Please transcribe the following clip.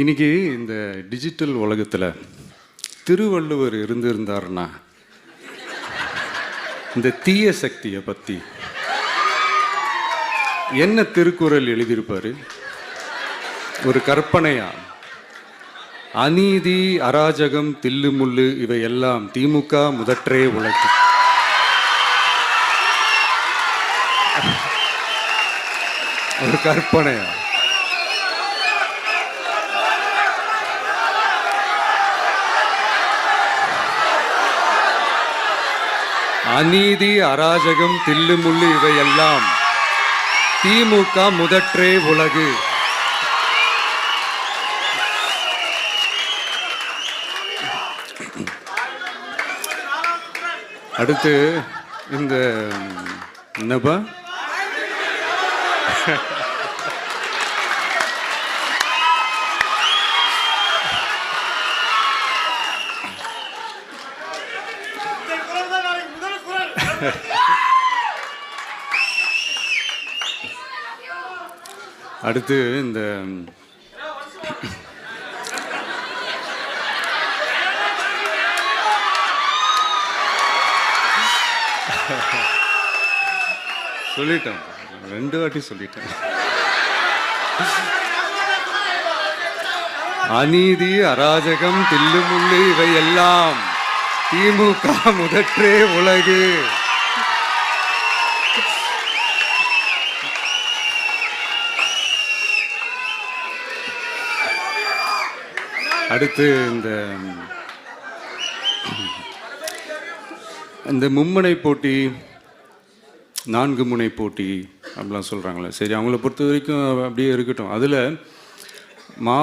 இன்னைக்கு இந்த டிஜிட்டல் உலகத்தில் திருவள்ளுவர் இருந்திருந்தாருன்னா இந்த தீய சக்தியை பற்றி என்ன திருக்குறள் எழுதியிருப்பார்? ஒரு கற்பனையா, அநீதி, அராஜகம், தில்லுமுள்ளு இவையெல்லாம் திமுக முதற்றே உலகு. ஒரு கற்பனையா? அநீதி, அராஜகம், தில்லுமுள்ளு இவையெல்லாம் திமுக முதற்றே உலகு. அடுத்து இந்த என்னப்பா அடுத்து இந்த சொல்லிட்டேன், 2 வாட்டி சொல்லிட்டேன். அநீதி, அராஜகம், தில்லுமுள்ளு இவையெல்லாம் திமுக முதற்றே உலகு. அடுத்து இந்த மும்முனை போட்டி, 4 முனை போட்டி அப்படிலாம் சொல்கிறாங்களே, சரி அவங்கள பொறுத்த வரைக்கும் அப்படியே இருக்கட்டும். அதில்